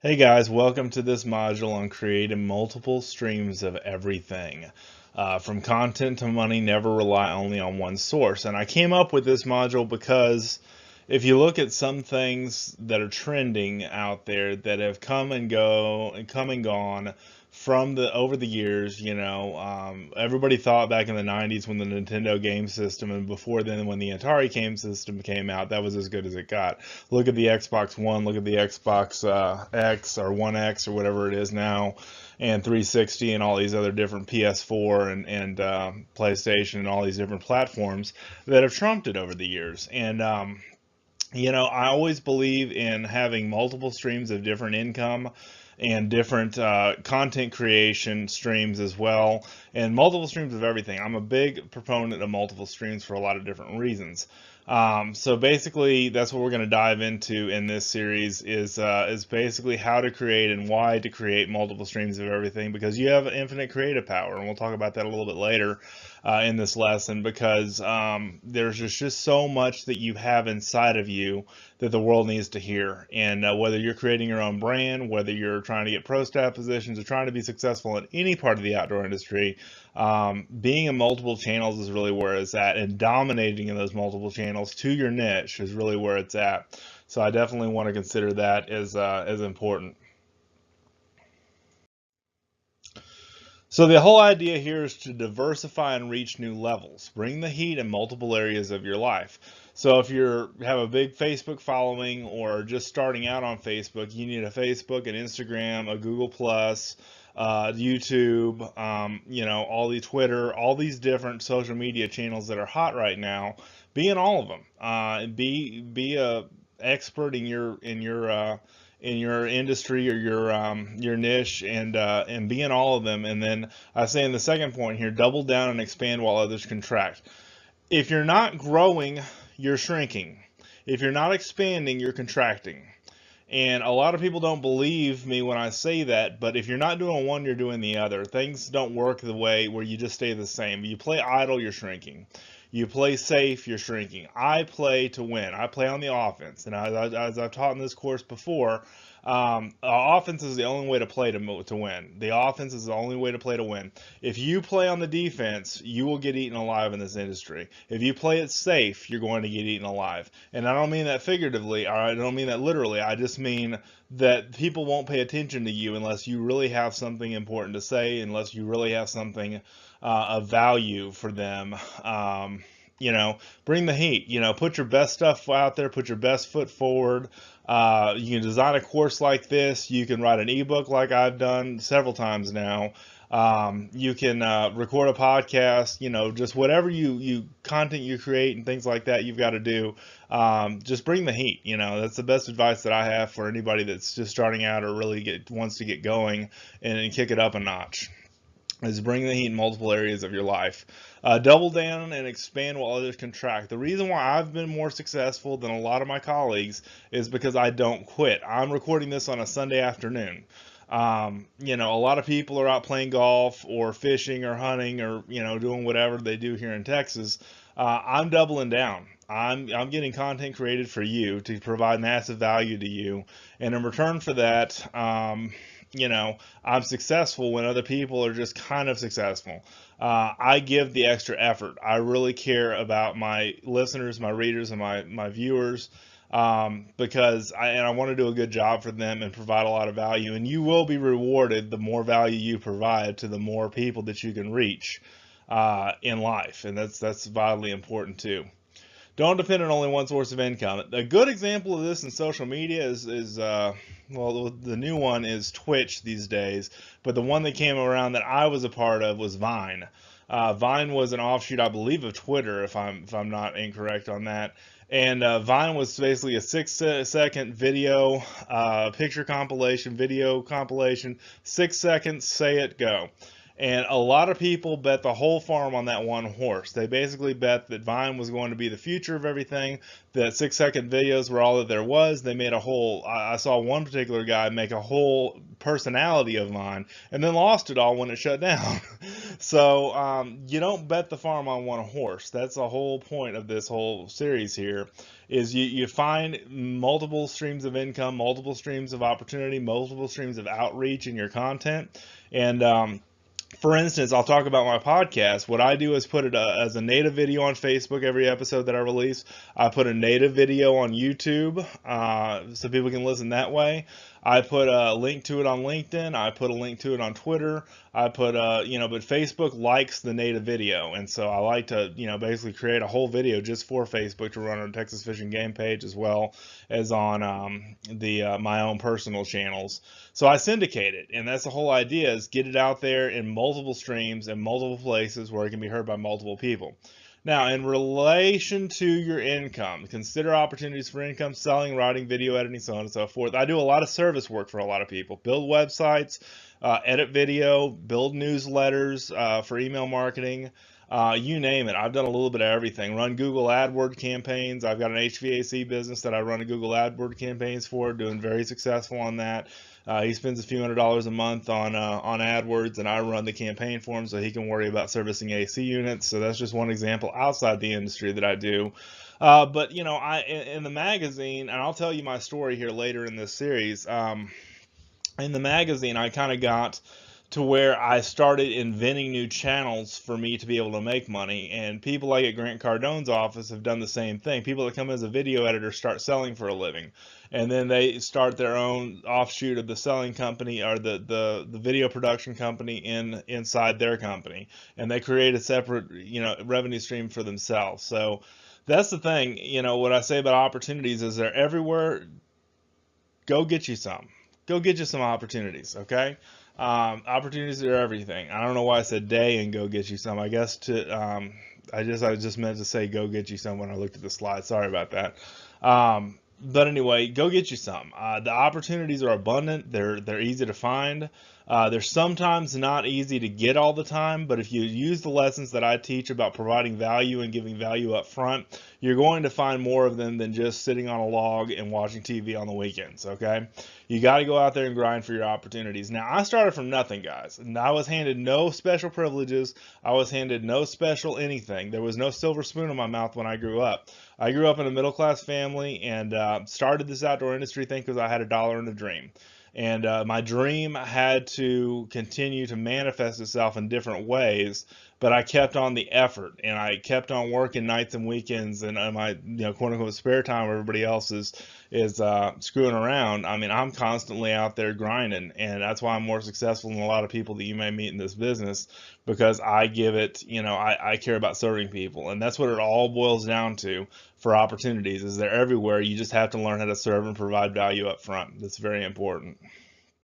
Hey guys, welcome to this module on creating multiple streams of everything. From content to money, never rely only on one source. And I came up with this module because if you look at some things that are trending out there that have come and gone from the over the years, everybody thought back in the 90s when the Nintendo game system and before then when the Atari game system came out, that was as good as it got. Look at the Xbox One, look at the Xbox X or One X or whatever it is now, and 360 and all these other different PS4 and PlayStation and all these different platforms that have trumped it over the years. And I always believe in having multiple streams of different income and different content creation streams as well, and multiple streams of everything. I'm a big proponent of multiple streams for a lot of different reasons. So basically, that's what we're going to dive into in this series is basically how to create and why to create multiple streams of everything, because you have infinite creative power, and we'll talk about that a little bit later in this lesson, because there's just so much that you have inside of you that the world needs to hear. And whether you're creating your own brand, whether you're trying to get pro staff positions, or trying to be successful in any part of the outdoor industry, being in multiple channels is really where it's at, and dominating in those multiple channels to your niche is really where it's at. So I definitely want to consider that as important. So the whole idea here is to diversify and reach new levels. Bring the heat in multiple areas of your life. So if you have a big Facebook following or just starting out on Facebook, you need a Facebook, an Instagram, a Google Plus, YouTube, all the Twitter, all these different social media channels that are hot right now. Be in all of them. Be a expert in your industry or your niche, and be in all of them. And then I say in the second point here, double down and expand while others contract. If you're not growing, you're shrinking. If you're not expanding, you're contracting. And a lot of people don't believe me when I say that, but if you're not doing one, you're doing the other. Things don't work the way where you just stay the same. You play idle, you're shrinking. You play safe, you're shrinking. I play to win. I play on the offense. And as I've taught in this course before, offense is the only way to play to win. The offense is the only way to play to win. If you play on the defense, you will get eaten alive in this industry. If you play it safe, you're going to get eaten alive. And I don't mean that figuratively, or I don't mean that literally. I just mean that people won't pay attention to you unless you really have something important to say, unless you really have something of value for them. Bring the heat. Put your best stuff out there. Put your best foot forward. You can design a course like this. You can write an ebook like I've done several times now. You can record a podcast. Just whatever you content you create and things like that you've got to do. Just bring the heat. That's the best advice that I have for anybody that's just starting out or really wants to get going and kick it up a notch. Is bring the heat in multiple areas of your life. Double down and expand while others contract. The reason why I've been more successful than a lot of my colleagues is because I don't quit. I'm recording this on a Sunday afternoon. A lot of people are out playing golf or fishing or hunting or, doing whatever they do here in Texas. I'm doubling down. I'm getting content created for you to provide massive value to you. And in return for that, I'm successful when other people are just kind of successful. I give the extra effort. I really care about my listeners, my readers, and my viewers, because I want to do a good job for them and provide a lot of value. And you will be rewarded the more value you provide to the more people that you can reach in life, and that's vitally important too. Don't depend on only one source of income. A good example of this in social media is the new one is Twitch these days, but the one that came around that I was a part of was Vine. Vine was an offshoot, I believe, of Twitter, if I'm not incorrect on that. And Vine was basically a 6-second video, picture compilation, video compilation, 6 seconds, say it, go. And a lot of people bet the whole farm on that one horse. They basically bet that Vine was going to be the future of everything, that 6-second videos were all that there was. They made a whole, I saw one particular guy make a whole personality of Vine and then lost it all when it shut down. So you don't bet the farm on one horse. That's the whole point of this whole series here, is you find multiple streams of income, multiple streams of opportunity, multiple streams of outreach in your content. And for instance, I'll talk about my podcast. What I do is put it as a native video on Facebook every episode that I release. I put a native video on YouTube so people can listen that way. I put a link to it on LinkedIn. I put a link to it on Twitter. I put, but Facebook likes the native video. And so I like to, basically create a whole video just for Facebook to run on the Texas Fishing Game page as well as on my own personal channels. So I syndicate it. And that's the whole idea, is get it out there in multiple streams and multiple places where it can be heard by multiple people. Now, in relation to your income, consider opportunities for income, selling, writing, video editing, so on and so forth. I do a lot of service work for a lot of people. Build websites, edit video, build newsletters for email marketing, you name it. I've done a little bit of everything. Run Google AdWords campaigns. I've got an HVAC business that I run a Google AdWords campaigns for, doing very successful on that. He spends a few $100s a month on AdWords, and I run the campaign for him so he can worry about servicing AC units. So that's just one example outside the industry that I do. But in the magazine, and I'll tell you my story here later in this series. In the magazine, I kind of got to where I started inventing new channels for me to be able to make money. And people like at Grant Cardone's office have done the same thing. People that come as a video editor start selling for a living. And then they start their own offshoot of the selling company, or the video production company inside their company. And they create a separate, revenue stream for themselves. So that's the thing. What I say about opportunities is they're everywhere. Go get you some. Go get you some opportunities, okay? Opportunities are everything. I don't know why I said day and go get you some. I guess I just meant to say go get you some when I looked at the slide. Sorry about that. But anyway, go get you some. The opportunities are abundant. They're easy to find. They're sometimes not easy to get all the time, but if you use the lessons that I teach about providing value and giving value up front, you're going to find more of them than just sitting on a log and watching TV on the weekends, okay? You got to go out there and grind for your opportunities. Now, I started from nothing, guys, and I was handed no special privileges. I was handed no special anything. There was no silver spoon in my mouth when I grew up. I grew up in a middle-class family and started this outdoor industry thing because I had $1 and a dream. And my dream had to continue to manifest itself in different ways, but I kept on the effort, and I kept on working nights and weekends, and my quote unquote spare time where everybody else is screwing around. I mean, I'm constantly out there grinding, and that's why I'm more successful than a lot of people that you may meet in this business, because I give it, I care about serving people, and that's what it all boils down to for opportunities. Is they're everywhere. You just have to learn how to serve and provide value up front. That's very important.